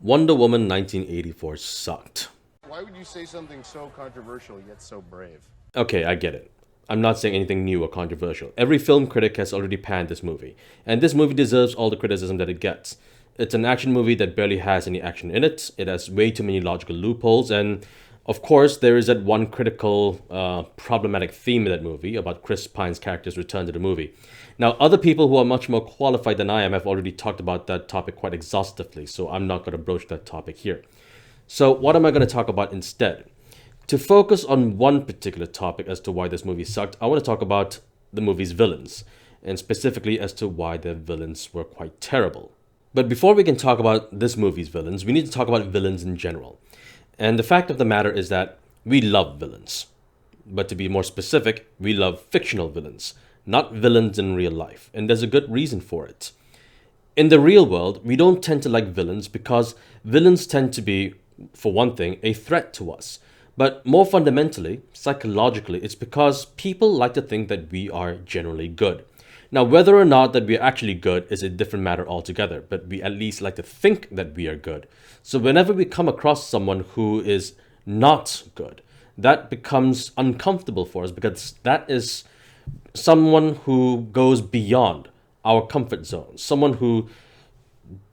Wonder Woman 1984 sucked. Why would you say something so controversial yet so brave? Okay, I get it. I'm not saying anything new or controversial. Every film critic has already panned this movie, and this movie deserves all the criticism that it gets. It's an action movie that barely has any action in it, it has way too many logical loopholes, and of course, there is that one critical, problematic theme in that movie about Chris Pine's character's return to the movie. Now, other people who are much more qualified than I am have already talked about that topic quite exhaustively, so I'm not going to broach that topic here. So, what am I going to talk about instead? To focus on one particular topic as to why this movie sucked, I want to talk about the movie's villains, and specifically as to why their villains were quite terrible. But before we can talk about this movie's villains, we need to talk about villains in general. And the fact of the matter is that we love villains. But to be more specific, we love fictional villains, not villains in real life. And there's a good reason for it. In the real world, we don't tend to like villains because villains tend to be, for one thing, a threat to us. But more fundamentally, psychologically, it's because people like to think that we are generally good. Now, whether or not that we are actually good is a different matter altogether, but we at least like to think that we are good. So whenever we come across someone who is not good, that becomes uncomfortable for us because that is someone who goes beyond our comfort zone, someone who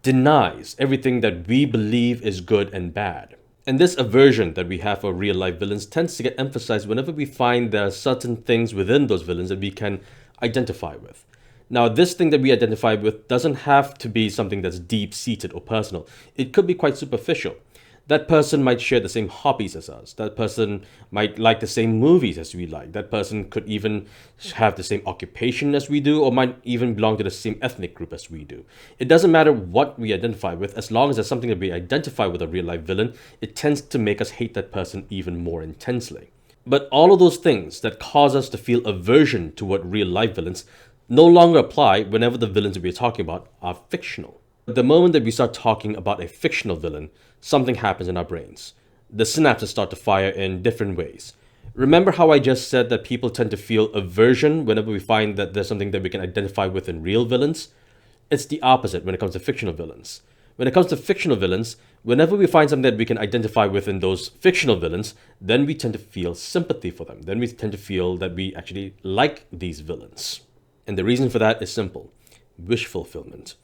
denies everything that we believe is good and bad. And this aversion that we have for real life villains tends to get emphasized whenever we find there are certain things within those villains that we can identify with. Now, this thing that we identify with doesn't have to be something that's deep-seated or personal. It could be quite superficial. That person might share the same hobbies as us. That person might like the same movies as we like. That person could even have the same occupation as we do, or might even belong to the same ethnic group as we do. It doesn't matter what we identify with, as long as there's something that we identify with a real-life villain, it tends to make us hate that person even more intensely. But all of those things that cause us to feel aversion toward real-life villains no longer apply whenever the villains that we're talking about are fictional. The moment that we start talking about a fictional villain, something happens in our brains. The synapses start to fire in different ways. Remember how I just said that people tend to feel aversion whenever we find that there's something that we can identify with in real villains? It's the opposite when it comes to fictional villains. When it comes to fictional villains, whenever we find something that we can identify with in those fictional villains, then we tend to feel sympathy for them. Then we tend to feel that we actually like these villains. And the reason for that is simple: wish fulfillment.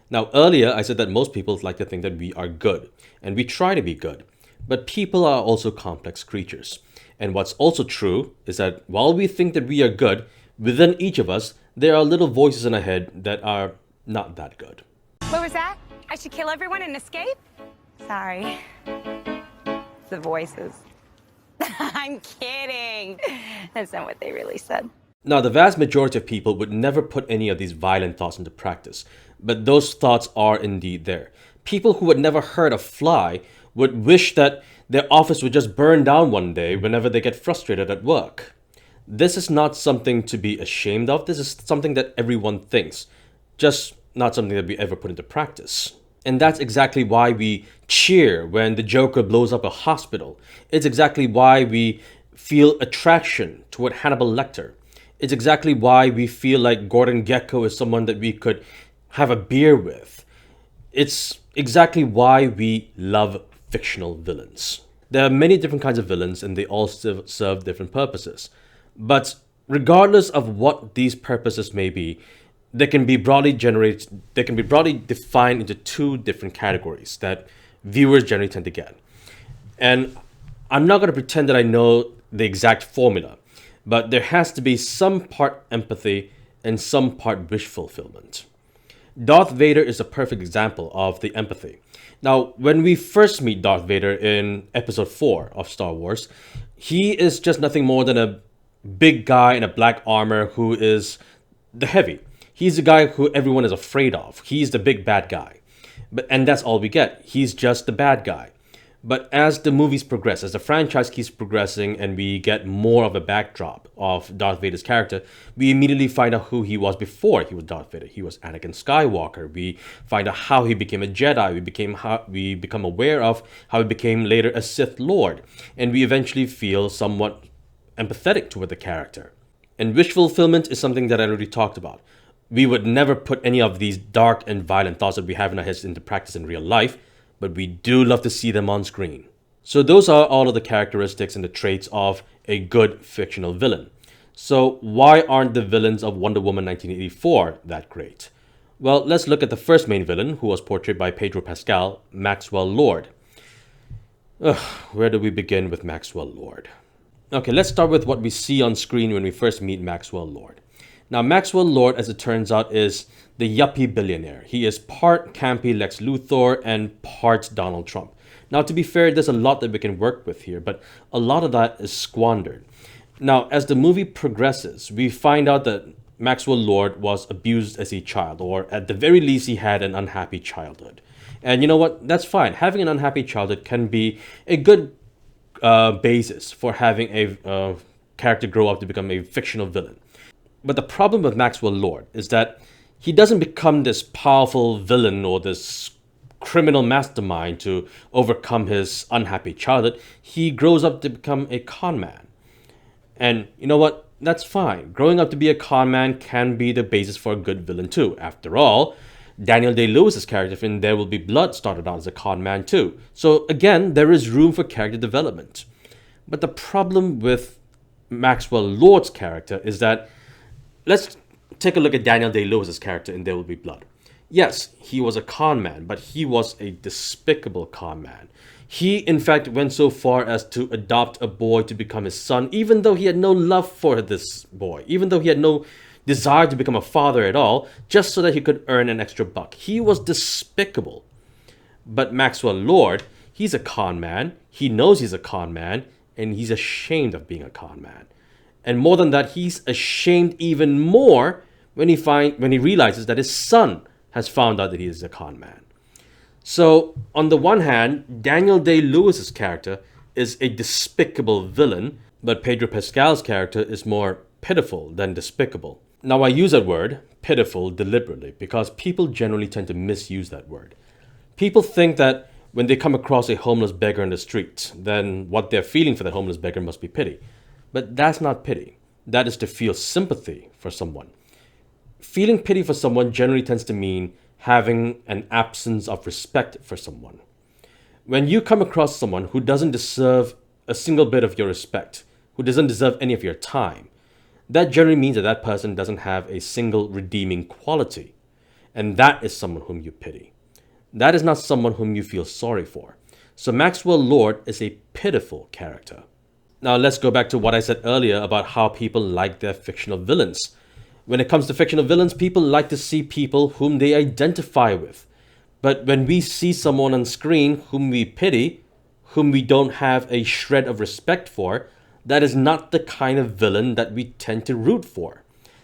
Now, earlier I said that most people like to think that we are good, and we try to be good. But people are also complex creatures. And what's also true is that while we think that we are good, within each of us, there are little voices in our head that are not that good. What was that? I should kill everyone and escape? Sorry. The voices. I'm kidding. That's not what they really said. Now, the vast majority of people would never put any of these violent thoughts into practice, but those thoughts are indeed there. People who had never heard a fly would wish that their office would just burn down one day whenever they get frustrated at work. This is not something to be ashamed of. This is something that everyone thinks, just not something that we ever put into practice. And that's exactly why we cheer when the Joker blows up a hospital. It's exactly why we feel attraction toward Hannibal Lecter. It's exactly why we feel like Gordon Gekko is someone that we could have a beer with. It's exactly why we love fictional villains. There are many different kinds of villains and they all serve different purposes. But regardless of what these purposes may be, they can be broadly defined into two different categories that viewers generally tend to get. And I'm not going to pretend that I know the exact formula, but there has to be some part empathy and some part wish fulfillment. Darth Vader is a perfect example of the empathy. Now, when we first meet Darth Vader in episode 4 of Star Wars, he is just nothing more than a big guy in a black armor who is the heavy. He's the guy who everyone is afraid of. He's the big bad guy. And that's all we get. He's just the bad guy. But as the movies progress, as the franchise keeps progressing and we get more of a backdrop of Darth Vader's character, we immediately find out who he was before he was Darth Vader. He was Anakin Skywalker. We find out how he became a Jedi. We become aware of how he became later a Sith Lord. And we eventually feel somewhat empathetic toward the character. And wish fulfillment is something that I already talked about. We would never put any of these dark and violent thoughts that we have in our heads into practice in real life, but we do love to see them on screen. So those are all of the characteristics and the traits of a good fictional villain. So why aren't the villains of Wonder Woman 1984 that great? Well, let's look at the first main villain, who was portrayed by Pedro Pascal, Maxwell Lord. Where do we begin with Maxwell Lord? Okay, let's start with what we see on screen when we first meet Maxwell Lord. Now, Maxwell Lord, as it turns out, is the yuppie billionaire. He is part campy Lex Luthor and part Donald Trump. Now, to be fair, there's a lot that we can work with here, but a lot of that is squandered. Now, as the movie progresses, we find out that Maxwell Lord was abused as a child, or at the very least, he had an unhappy childhood. And you know what? That's fine. Having an unhappy childhood can be a good basis for having a character grow up to become a fictional villain. But the problem with Maxwell Lord is that he doesn't become this powerful villain or this criminal mastermind to overcome his unhappy childhood. He grows up to become a con man. And you know what? That's fine. Growing up to be a con man can be the basis for a good villain too. After all, Daniel Day-Lewis's character in There Will Be Blood started out as a con man too. So again, there is room for character development. But the problem with Maxwell Lord's character is that, let's take a look at Daniel Day-Lewis's character in There Will Be Blood. Yes, he was a con man, but he was a despicable con man. He, in fact, went so far as to adopt a boy to become his son, even though he had no love for this boy, even though he had no desire to become a father at all, just so that he could earn an extra buck. He was despicable. But Maxwell Lord, he's a con man, he knows he's a con man, and he's ashamed of being a con man. And more than that, he's ashamed even more when he realizes that his son has found out that he is a con man. So, on the one hand, Daniel Day-Lewis's character is a despicable villain, but Pedro Pascal's character is more pitiful than despicable. Now, I use that word, pitiful, deliberately, because people generally tend to misuse that word. People think that when they come across a homeless beggar in the street, then what they're feeling for that homeless beggar must be pity. But that's not pity. That is to feel sympathy for someone. Feeling pity for someone generally tends to mean having an absence of respect for someone. When you come across someone who doesn't deserve a single bit of your respect, who doesn't deserve any of your time, that generally means that that person doesn't have a single redeeming quality. And that is someone whom you pity. That is not someone whom you feel sorry for. So Maxwell Lord is a pitiful character. Now let's go back to what I said earlier about how people like their fictional villains. When it comes to fictional villains, people like to see people whom they identify with. But when we see someone on screen whom we pity, whom we don't have a shred of respect for, that is not the kind of villain that we tend to root for.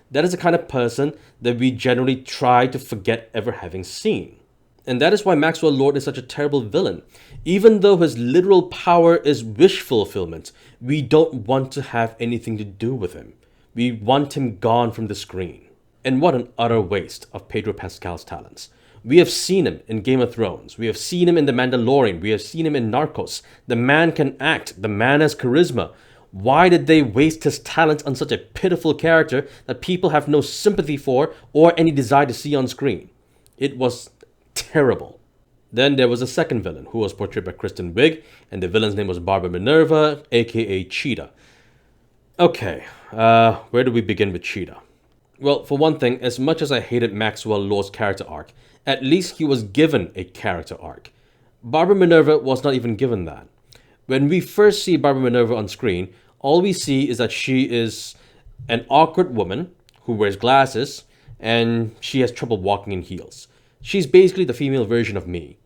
That is the kind of person that we generally try to forget ever having seen. And that is why Maxwell Lord is such a terrible villain. Even though his literal power is wish fulfillment, we don't want to have anything to do with him. We want him gone from the screen. And what an utter waste of Pedro Pascal's talents. We have seen him in Game of Thrones. We have seen him in The Mandalorian. We have seen him in Narcos. The man can act. The man has charisma. Why did they waste his talents on such a pitiful character that people have no sympathy for or any desire to see on screen? It was terrible. Then there was a second villain who was portrayed by Kristen Wiig, and the villain's name was Barbara Minerva, aka Cheetah. Okay, where do we begin with Cheetah? Well, for one thing, as much as I hated Maxwell Lord's character arc, at least he was given a character arc. Barbara Minerva was not even given that. When we first see Barbara Minerva on screen, all we see is that she is an awkward woman who wears glasses and she has trouble walking in heels. She's basically the female version of me.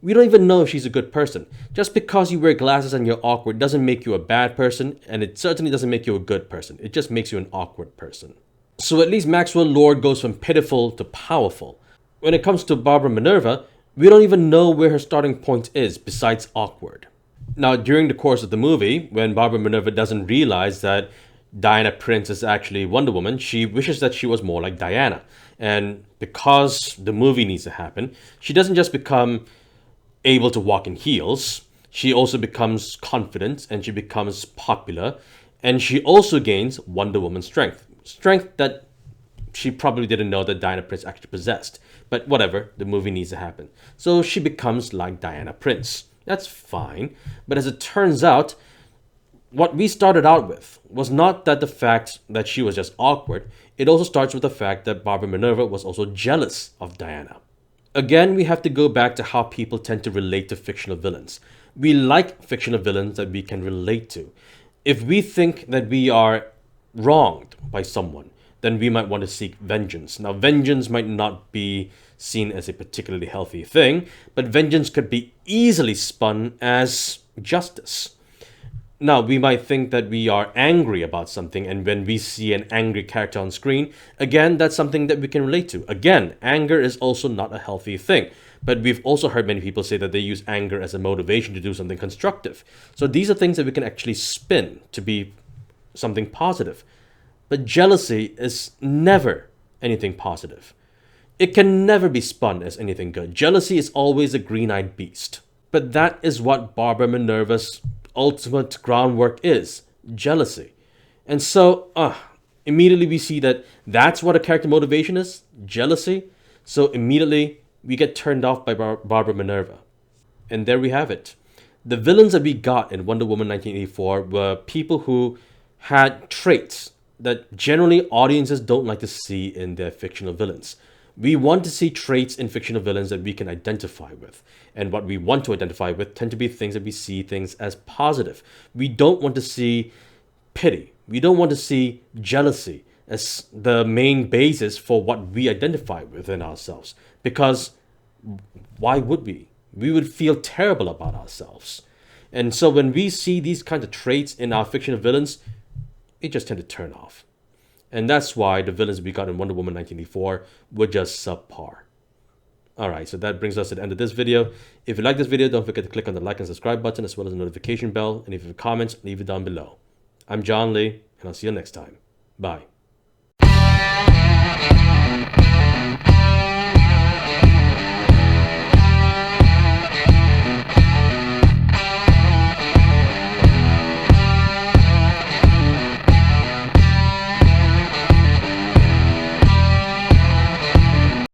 We don't even know if she's a good person. Just because you wear glasses and you're awkward doesn't make you a bad person, and it certainly doesn't make you a good person. It just makes you an awkward person. So at least Maxwell Lord goes from pitiful to powerful. When it comes to Barbara Minerva, we don't even know where her starting point is besides awkward. Now, during the course of the movie, when Barbara Minerva doesn't realize that Diana Prince is actually Wonder Woman, she wishes that she was more like Diana. And because the movie needs to happen, she doesn't just become able to walk in heels, she also becomes confident and she becomes popular, and she also gains Wonder Woman strength. Strength that she probably didn't know that Diana Prince actually possessed. But whatever, the movie needs to happen. So she becomes like Diana Prince. That's fine. But as it turns out, what we started out with was not that the fact that she was just awkward. It also starts with the fact that Barbara Minerva was also jealous of Diana. Again, we have to go back to how people tend to relate to fictional villains. We like fictional villains that we can relate to. If we think that we are wronged by someone, then we might want to seek vengeance. Now, vengeance might not be seen as a particularly healthy thing, but vengeance could be easily spun as justice. Now, we might think that we are angry about something, and when we see an angry character on screen, again, that's something that we can relate to. Again, anger is also not a healthy thing, but we've also heard many people say that they use anger as a motivation to do something constructive. So these are things that we can actually spin to be something positive. But jealousy is never anything positive. It can never be spun as anything good. Jealousy is always a green-eyed beast. But that is what Barbara Minerva's ultimate groundwork is, jealousy. And so immediately we see that that's what a character motivation is, jealousy. So immediately we get turned off by Barbara Minerva. And there we have it. The villains that we got in Wonder Woman 1984 were people who had traits that generally audiences don't like to see in their fictional villains. We want to see traits in fictional villains that we can identify with. And what we want to identify with tend to be things that we see things as positive. We don't want to see pity. We don't want to see jealousy as the main basis for what we identify within ourselves. Because why would we? We would feel terrible about ourselves. And so when we see these kinds of traits in our fictional villains, it just tend to turn off. And that's why the villains we got in Wonder Woman 1984 were just subpar. Alright, so that brings us to the end of this video. If you like this video, don't forget to click on the like and subscribe button as well as the notification bell. And if you have comments, leave it down below. I'm John Lee, and I'll see you next time. Bye.